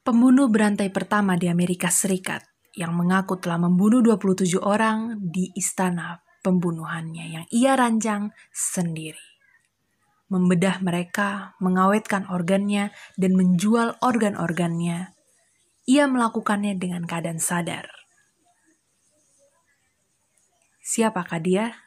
Pembunuh berantai pertama di Amerika Serikat yang mengaku telah membunuh 27 orang di istana pembunuhannya yang ia rancang sendiri. Membedah mereka, mengawetkan organnya, dan menjual organ-organnya. Ia melakukannya dengan keadaan sadar. Siapakah dia?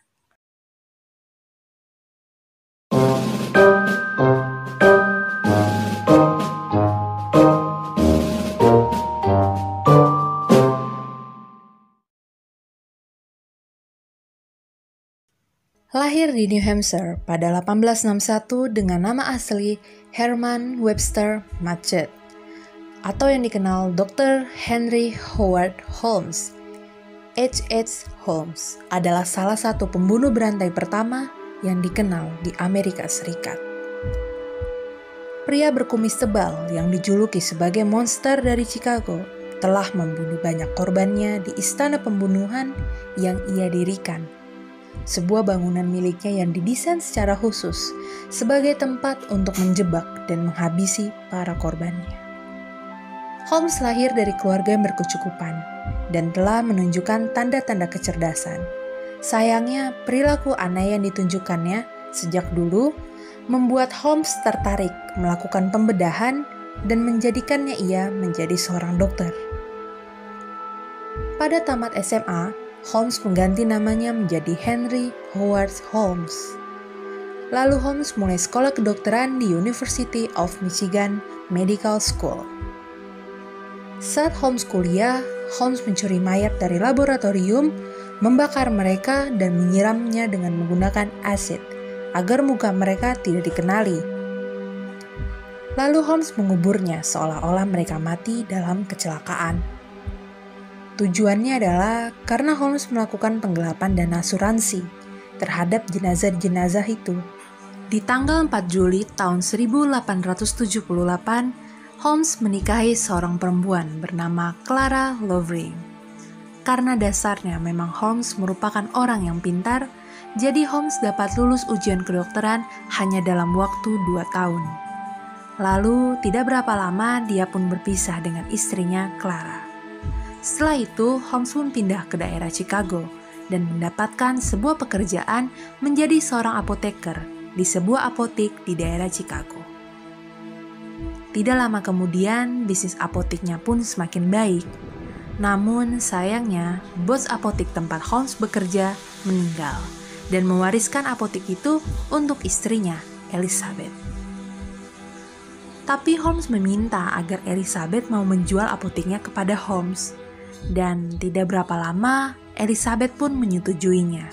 Lahir di New Hampshire pada 1861 dengan nama asli Herman Webster Mudgett, atau yang dikenal Dr. Henry Howard Holmes. H.H. Holmes adalah salah satu pembunuh berantai pertama yang dikenal di Amerika Serikat. Pria berkumis tebal yang dijuluki sebagai monster dari Chicago telah membunuh banyak korbannya di istana pembunuhan yang ia dirikan, sebuah bangunan miliknya yang didesain secara khusus sebagai tempat untuk menjebak dan menghabisi para korbannya. Holmes lahir dari keluarga yang berkecukupan dan telah menunjukkan tanda-tanda kecerdasan. Sayangnya, perilaku aneh yang ditunjukkannya sejak dulu membuat Holmes tertarik melakukan pembedahan dan menjadikannya ia menjadi seorang dokter. Pada tamat SMA, Holmes mengganti namanya menjadi Henry Howard Holmes. Lalu Holmes mulai sekolah kedokteran di University of Michigan Medical School. Saat Holmes kuliah, Holmes mencuri mayat dari laboratorium, membakar mereka dan menyiramnya dengan menggunakan asid agar muka mereka tidak dikenali. Lalu Holmes menguburnya seolah-olah mereka mati dalam kecelakaan. Tujuannya adalah karena Holmes melakukan penggelapan dana asuransi terhadap jenazah-jenazah itu. Di tanggal 4 Juli tahun 1878, Holmes menikahi seorang perempuan bernama Clara Lovering. Karena dasarnya memang Holmes merupakan orang yang pintar, jadi Holmes dapat lulus ujian kedokteran hanya dalam waktu 2 tahun. Lalu tidak berapa lama dia pun berpisah dengan istrinya Clara. Setelah itu, Holmes pun pindah ke daerah Chicago dan mendapatkan sebuah pekerjaan menjadi seorang apoteker di sebuah apotek di daerah Chicago. Tidak lama kemudian, bisnis apoteknya pun semakin baik. Namun, sayangnya, bos apotek tempat Holmes bekerja meninggal dan mewariskan apotek itu untuk istrinya, Elizabeth. Tapi Holmes meminta agar Elizabeth mau menjual apoteknya kepada Holmes. Dan tidak berapa lama, Elizabeth pun menyetujuinya.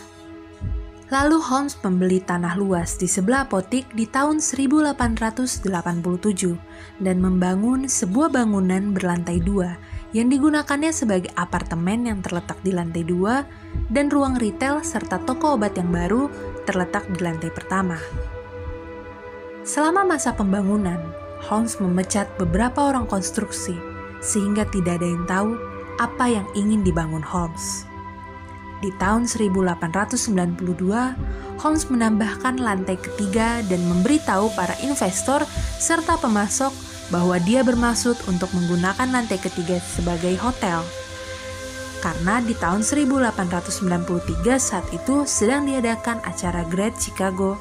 Lalu Holmes membeli tanah luas di sebelah apotek di tahun 1887 dan membangun sebuah bangunan berlantai 2 yang digunakannya sebagai apartemen yang terletak di lantai 2 dan ruang retail serta toko obat yang baru terletak di lantai pertama. Selama masa pembangunan, Holmes memecat beberapa orang konstruksi sehingga tidak ada yang tahu apa yang ingin dibangun Holmes. Di tahun 1892, Holmes menambahkan lantai ketiga dan memberitahu para investor serta pemasok bahwa dia bermaksud untuk menggunakan lantai ketiga sebagai hotel. Karena di tahun 1893 saat itu sedang diadakan acara Great Chicago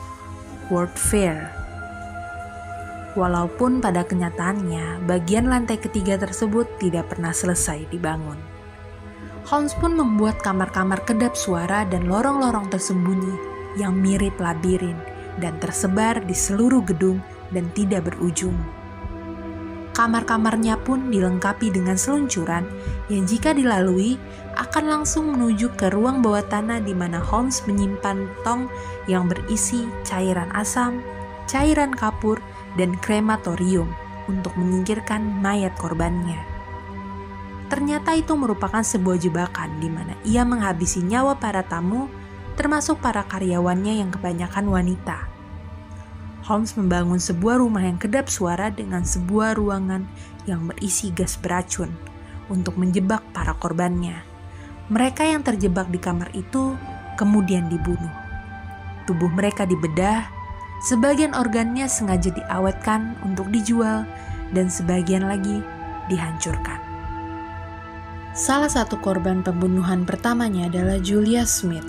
World Fair. Walaupun pada kenyataannya bagian lantai ketiga tersebut tidak pernah selesai dibangun. Holmes pun membuat kamar-kamar kedap suara dan lorong-lorong tersembunyi yang mirip labirin dan tersebar di seluruh gedung dan tidak berujung. Kamar-kamarnya pun dilengkapi dengan seluncuran yang jika dilalui akan langsung menuju ke ruang bawah tanah di mana Holmes menyimpan tong yang berisi cairan asam, cairan kapur, dan krematorium untuk menyingkirkan mayat korbannya. Ternyata itu merupakan sebuah jebakan di mana ia menghabisi nyawa para tamu, termasuk para karyawannya yang kebanyakan wanita. Holmes membangun sebuah rumah yang kedap suara dengan sebuah ruangan yang berisi gas beracun untuk menjebak para korbannya. Mereka yang terjebak di kamar itu kemudian dibunuh. Tubuh mereka dibedah, sebagian organnya sengaja diawetkan untuk dijual, dan sebagian lagi dihancurkan. Salah satu korban pembunuhan pertamanya adalah Julia Smith.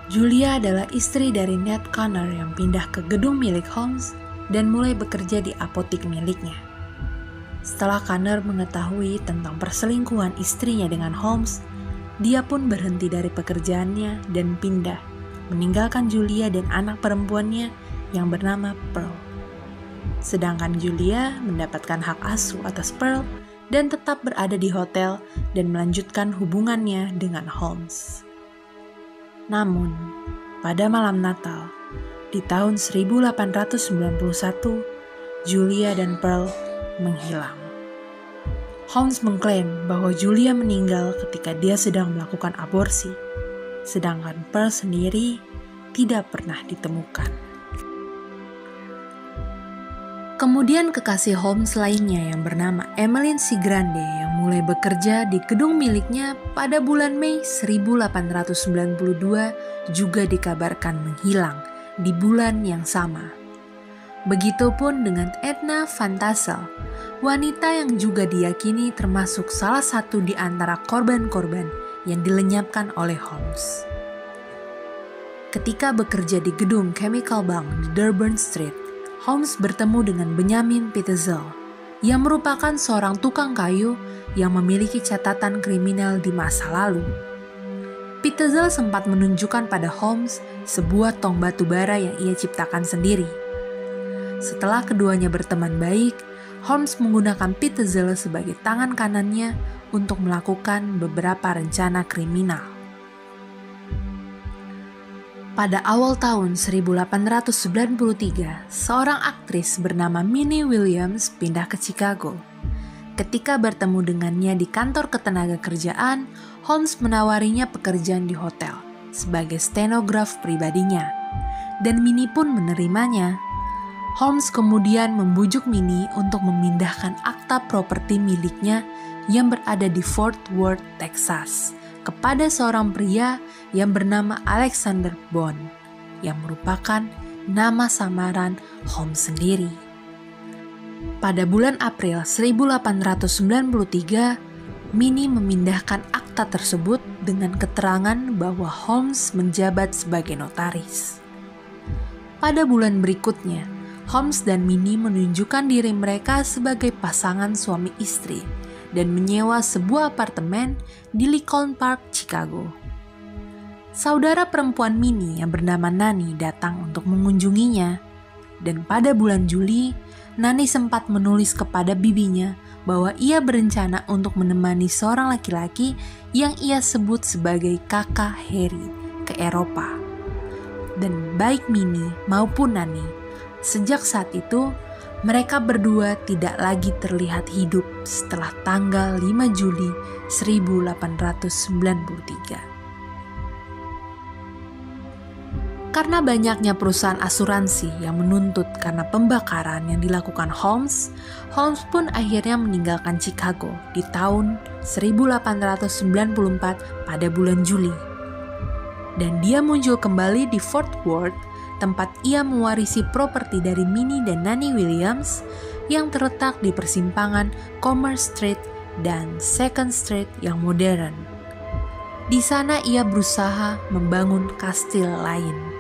Julia adalah istri dari Ned Connor yang pindah ke gedung milik Holmes dan mulai bekerja di apotik miliknya. Setelah Connor mengetahui tentang perselingkuhan istrinya dengan Holmes, dia pun berhenti dari pekerjaannya dan pindah, meninggalkan Julia dan anak perempuannya yang bernama Pearl. Sedangkan Julia mendapatkan hak asuh atas Pearl dan tetap berada di hotel dan melanjutkan hubungannya dengan Holmes. Namun, pada malam Natal, di tahun 1891, Julia dan Pearl menghilang. Holmes mengklaim bahwa Julia meninggal ketika dia sedang melakukan aborsi, sedangkan Pearl sendiri tidak pernah ditemukan. Kemudian kekasih Holmes lainnya yang bernama Emmeline Cigrande yang mulai bekerja di gedung miliknya pada bulan Mei 1892 juga dikabarkan menghilang di bulan yang sama. Begitupun dengan Edna Van Tassel, wanita yang juga diyakini termasuk salah satu di antara korban-korban yang dilenyapkan oleh Holmes. Ketika bekerja di gedung Chemical Bank di Durban Street, Holmes bertemu dengan Benjamin Pitezel, yang merupakan seorang tukang kayu yang memiliki catatan kriminal di masa lalu. Pitezel sempat menunjukkan pada Holmes sebuah tong batu bara yang ia ciptakan sendiri. Setelah keduanya berteman baik, Holmes menggunakan Pitezel sebagai tangan kanannya untuk melakukan beberapa rencana kriminal. Pada awal tahun 1893, seorang aktris bernama Minnie Williams pindah ke Chicago. Ketika bertemu dengannya di kantor ketenagakerjaan, Holmes menawarinya pekerjaan di hotel sebagai stenograf pribadinya, dan Minnie pun menerimanya. Holmes kemudian membujuk Minnie untuk memindahkan akta properti miliknya yang berada di Fort Worth, Texas, kepada seorang pria yang bernama Alexander Bond, yang merupakan nama samaran Holmes sendiri. Pada bulan April 1893, Minnie memindahkan akta tersebut dengan keterangan bahwa Holmes menjabat sebagai notaris. Pada bulan berikutnya, Holmes dan Minnie menunjukkan diri mereka sebagai pasangan suami istri dan menyewa sebuah apartemen di Lincoln Park, Chicago. Saudara perempuan Minnie yang bernama Nani datang untuk mengunjunginya, dan pada bulan Juli, Nani sempat menulis kepada bibinya bahwa ia berencana untuk menemani seorang laki-laki yang ia sebut sebagai kakak Harry ke Eropa. Dan baik Minnie maupun Nani, sejak saat itu, mereka berdua tidak lagi terlihat hidup setelah tanggal 5 Juli 1893. Karena banyaknya perusahaan asuransi yang menuntut karena pembakaran yang dilakukan Holmes, Holmes pun akhirnya meninggalkan Chicago di tahun 1894 pada bulan Juli. Dan dia muncul kembali di Fort Worth, tempat ia mewarisi properti dari Minnie dan Nani Williams yang terletak di persimpangan Commerce Street dan Second Street yang modern. Di sana ia berusaha membangun kastil lain,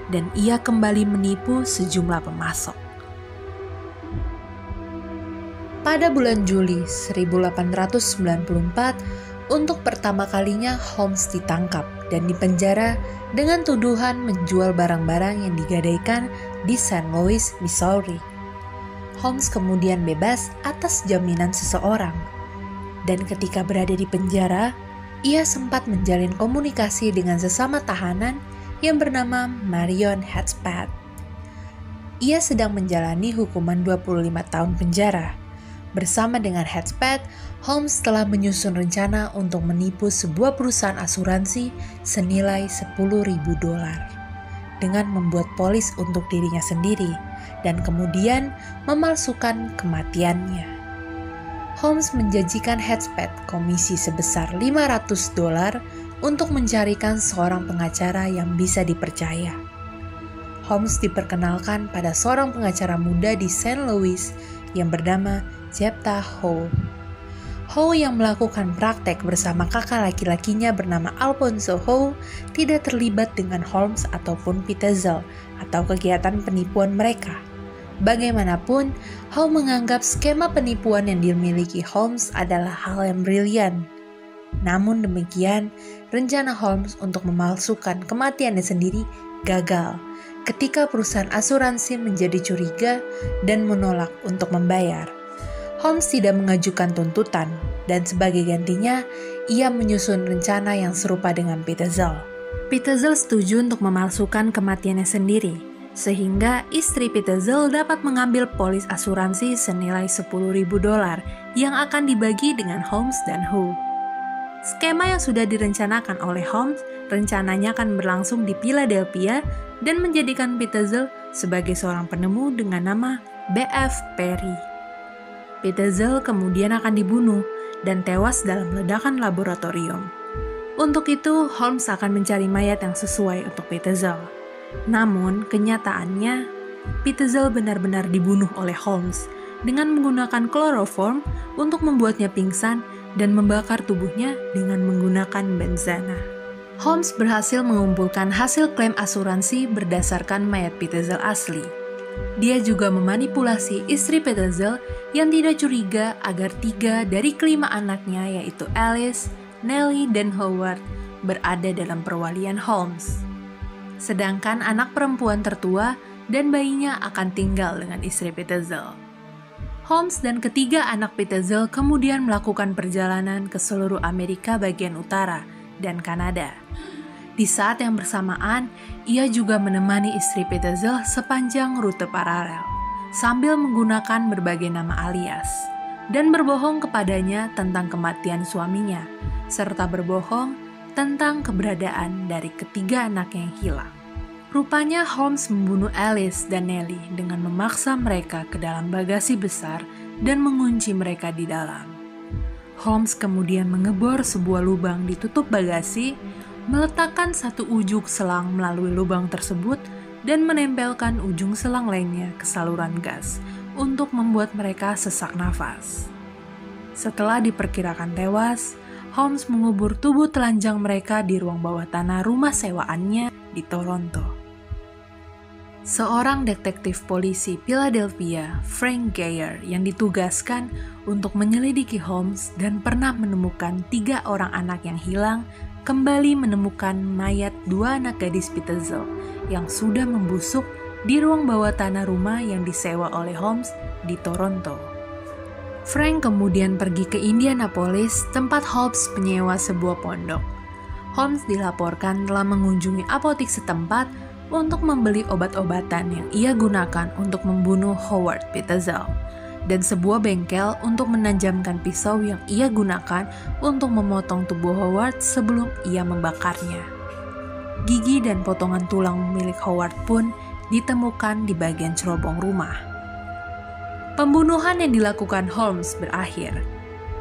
dan ia kembali menipu sejumlah pemasok. Pada bulan Juli 1894, untuk pertama kalinya Holmes ditangkap dan dipenjara dengan tuduhan menjual barang-barang yang digadaikan di St. Louis, Missouri. Holmes kemudian bebas atas jaminan seseorang, dan ketika berada di penjara, ia sempat menjalin komunikasi dengan sesama tahanan yang bernama Marion Hetspat. Ia sedang menjalani hukuman 25 tahun penjara. Bersama dengan Hetspat, Holmes telah menyusun rencana untuk menipu sebuah perusahaan asuransi senilai $10.000 dengan membuat polis untuk dirinya sendiri dan kemudian memalsukan kematiannya. Holmes menjanjikan Hetspat komisi sebesar $500 untuk mencarikan seorang pengacara yang bisa dipercaya. Holmes diperkenalkan pada seorang pengacara muda di St. Louis yang bernama Jephthah Howe, Howe yang melakukan praktek bersama kakak laki-lakinya bernama Alphonso Howe tidak terlibat dengan Holmes ataupun Pitezel atau kegiatan penipuan mereka. Bagaimanapun, Howe menganggap skema penipuan yang dimiliki Holmes adalah hal yang brilian. Namun demikian, rencana Holmes untuk memalsukan kematiannya sendiri gagal ketika perusahaan asuransi menjadi curiga dan menolak untuk membayar. Holmes tidak mengajukan tuntutan, dan sebagai gantinya, ia menyusun rencana yang serupa dengan Pitezel. Pitezel setuju untuk memalsukan kematiannya sendiri, sehingga istri Pitezel dapat mengambil polis asuransi senilai $10.000 yang akan dibagi dengan Holmes dan Howe. Skema yang sudah direncanakan oleh Holmes rencananya akan berlangsung di Philadelphia dan menjadikan Pitezel sebagai seorang penemu dengan nama B.F. Perry. Pitezel kemudian akan dibunuh dan tewas dalam ledakan laboratorium. Untuk itu, Holmes akan mencari mayat yang sesuai untuk Pitezel. Namun, kenyataannya, Pitezel benar-benar dibunuh oleh Holmes dengan menggunakan kloroform untuk membuatnya pingsan dan membakar tubuhnya dengan menggunakan benzena. Holmes berhasil mengumpulkan hasil klaim asuransi berdasarkan mayat Pitezel asli. Dia juga memanipulasi istri Pitezel yang tidak curiga agar 3 dari kelima anaknya yaitu Alice, Nellie, dan Howard berada dalam perwalian Holmes. Sedangkan anak perempuan tertua dan bayinya akan tinggal dengan istri Pitezel. Holmes dan ketiga anak Pitezel kemudian melakukan perjalanan ke seluruh Amerika bagian utara dan Kanada. Di saat yang bersamaan, ia juga menemani istri Pitezel sepanjang rute paralel, sambil menggunakan berbagai nama alias, dan berbohong kepadanya tentang kematian suaminya, serta berbohong tentang keberadaan dari ketiga anaknya yang hilang. Rupanya Holmes membunuh Alice dan Nellie dengan memaksa mereka ke dalam bagasi besar dan mengunci mereka di dalam. Holmes kemudian mengebor sebuah lubang di tutup bagasi, meletakkan satu ujung selang melalui lubang tersebut dan menempelkan ujung selang lainnya ke saluran gas untuk membuat mereka sesak nafas. Setelah diperkirakan tewas, Holmes mengubur tubuh telanjang mereka di ruang bawah tanah rumah sewaannya di Toronto. Seorang detektif polisi Philadelphia, Frank Geyer, yang ditugaskan untuk menyelidiki Holmes dan pernah menemukan 3 orang anak yang hilang, kembali menemukan mayat 2 anak gadis Pitezel yang sudah membusuk di ruang bawah tanah rumah yang disewa oleh Holmes di Toronto. Frank kemudian pergi ke Indianapolis, tempat Holmes menyewa sebuah pondok. Holmes dilaporkan telah mengunjungi apotik setempat untuk membeli obat-obatan yang ia gunakan untuk membunuh Howard Pitezel, dan sebuah bengkel untuk menajamkan pisau yang ia gunakan untuk memotong tubuh Howard sebelum ia membakarnya. Gigi dan potongan tulang milik Howard pun ditemukan di bagian cerobong rumah. Pembunuhan yang dilakukan Holmes berakhir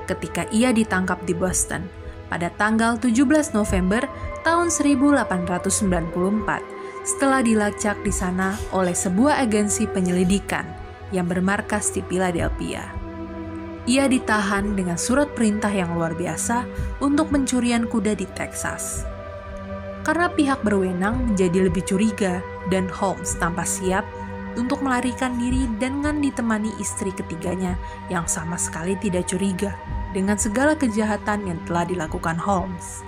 ketika ia ditangkap di Boston pada tanggal 17 November tahun 1894 setelah dilacak di sana oleh sebuah agensi penyelidikan yang bermarkas di Philadelphia. Ia ditahan dengan surat perintah yang luar biasa untuk pencurian kuda di Texas. Karena pihak berwenang menjadi lebih curiga dan Holmes tampak siap untuk melarikan diri dengan ditemani istri ketiganya yang sama sekali tidak curiga dengan segala kejahatan yang telah dilakukan Holmes.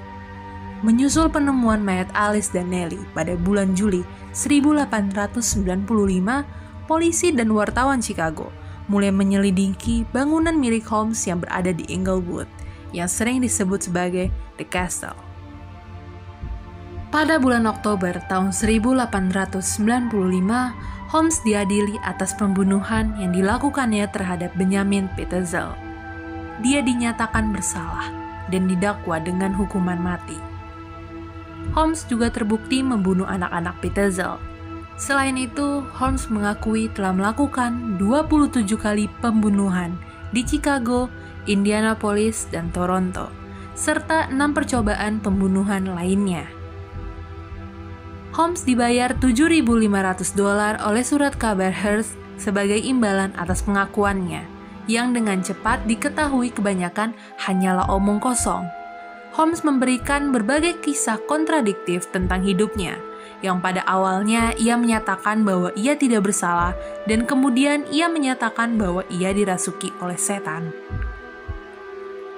Menyusul penemuan mayat Alice dan Nellie pada bulan Juli 1895, polisi dan wartawan Chicago mulai menyelidiki bangunan milik Holmes yang berada di Englewood, yang sering disebut sebagai The Castle. Pada bulan Oktober tahun 1895, Holmes diadili atas pembunuhan yang dilakukannya terhadap Benjamin Pitezel. Dia dinyatakan bersalah dan didakwa dengan hukuman mati. Holmes juga terbukti membunuh anak-anak Pitezel. Selain itu, Holmes mengakui telah melakukan 27 kali pembunuhan di Chicago, Indianapolis, dan Toronto, serta 6 percobaan pembunuhan lainnya. Holmes dibayar $7.500 oleh surat kabar Hearst sebagai imbalan atas pengakuannya, yang dengan cepat diketahui kebanyakan hanyalah omong kosong. Holmes memberikan berbagai kisah kontradiktif tentang hidupnya, yang pada awalnya ia menyatakan bahwa ia tidak bersalah dan kemudian ia menyatakan bahwa ia dirasuki oleh setan.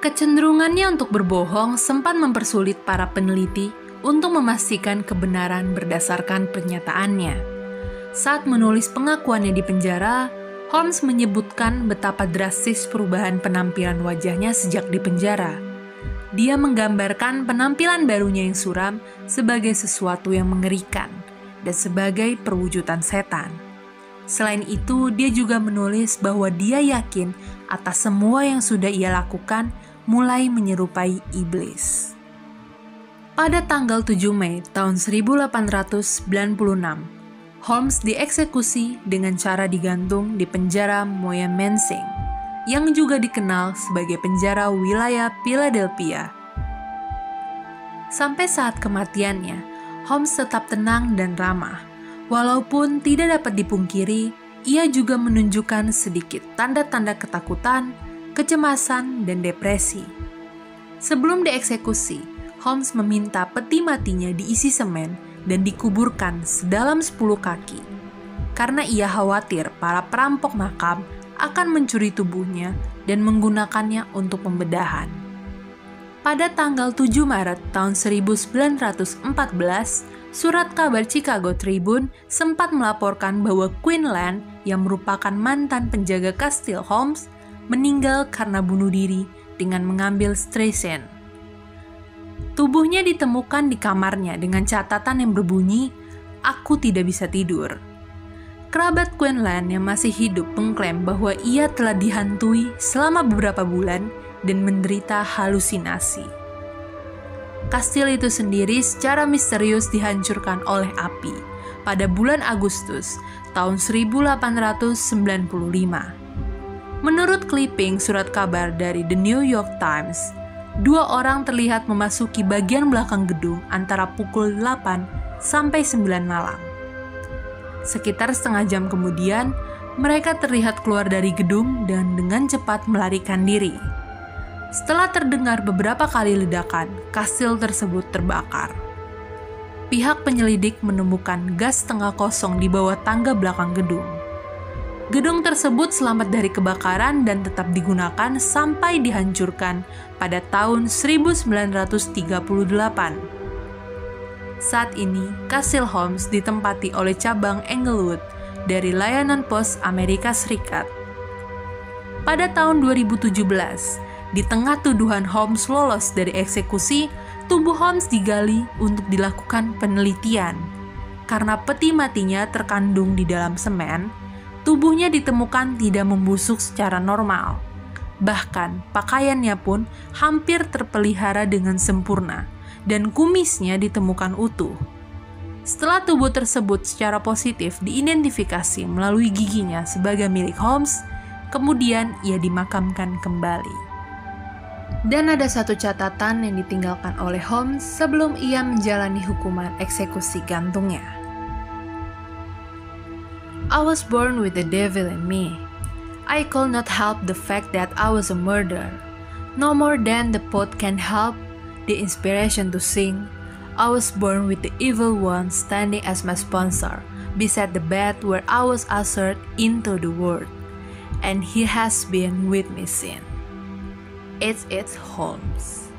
Kecenderungannya untuk berbohong sempat mempersulit para peneliti untuk memastikan kebenaran berdasarkan pernyataannya. Saat menulis pengakuannya di penjara, Holmes menyebutkan betapa drastis perubahan penampilan wajahnya sejak di penjara. Dia menggambarkan penampilan barunya yang suram sebagai sesuatu yang mengerikan dan sebagai perwujudan setan. Selain itu, dia juga menulis bahwa dia yakin atas semua yang sudah ia lakukan mulai menyerupai iblis. Pada tanggal 7 Mei tahun 1896, Holmes dieksekusi dengan cara digantung di penjara Moyamensing, yang juga dikenal sebagai penjara wilayah Philadelphia. Sampai saat kematiannya, Holmes tetap tenang dan ramah. Walaupun tidak dapat dipungkiri, ia juga menunjukkan sedikit tanda-tanda ketakutan, kecemasan, dan depresi. Sebelum dieksekusi, Holmes meminta peti matinya diisi semen dan dikuburkan sedalam 10 kaki, karena ia khawatir para perampok makam akan mencuri tubuhnya dan menggunakannya untuk pembedahan. Pada tanggal 7 Maret tahun 1914, surat kabar Chicago Tribune sempat melaporkan bahwa Quinlan, yang merupakan mantan penjaga kastil Holmes, meninggal karena bunuh diri dengan mengambil Streisand. Tubuhnya ditemukan di kamarnya dengan catatan yang berbunyi, "Aku tidak bisa tidur." Kerabat Quinlan yang masih hidup mengklaim bahwa ia telah dihantui selama beberapa bulan dan menderita halusinasi. Kastil itu sendiri secara misterius dihancurkan oleh api pada bulan Agustus tahun 1895. Menurut clipping surat kabar dari The New York Times, 2 orang terlihat memasuki bagian belakang gedung antara pukul 8 sampai 9 malam. Sekitar setengah jam kemudian, mereka terlihat keluar dari gedung dan dengan cepat melarikan diri. Setelah terdengar beberapa kali ledakan, kastil tersebut terbakar. Pihak penyelidik menemukan gas setengah kosong di bawah tangga belakang gedung. Gedung tersebut selamat dari kebakaran dan tetap digunakan sampai dihancurkan pada tahun 1938. Saat ini, Kastil Holmes ditempati oleh cabang Englewood dari layanan pos Amerika Serikat. Pada tahun 2017, di tengah tuduhan Holmes lolos dari eksekusi, tubuh Holmes digali untuk dilakukan penelitian. Karena peti matinya terkandung di dalam semen, tubuhnya ditemukan tidak membusuk secara normal. Bahkan, pakaiannya pun hampir terpelihara dengan sempurna, dan kumisnya ditemukan utuh. Setelah tubuh tersebut secara positif diidentifikasi melalui giginya sebagai milik Holmes, kemudian ia dimakamkan kembali. Dan ada satu catatan yang ditinggalkan oleh Holmes sebelum ia menjalani hukuman eksekusi gantungnya. I was born with the devil in me. I could not help the fact that I was a murderer. No more than the poet can help the inspiration to sing. I was born with the evil one standing as my sponsor, beside the bed where I was ushered into the world, and he has been with me since. It's Holmes.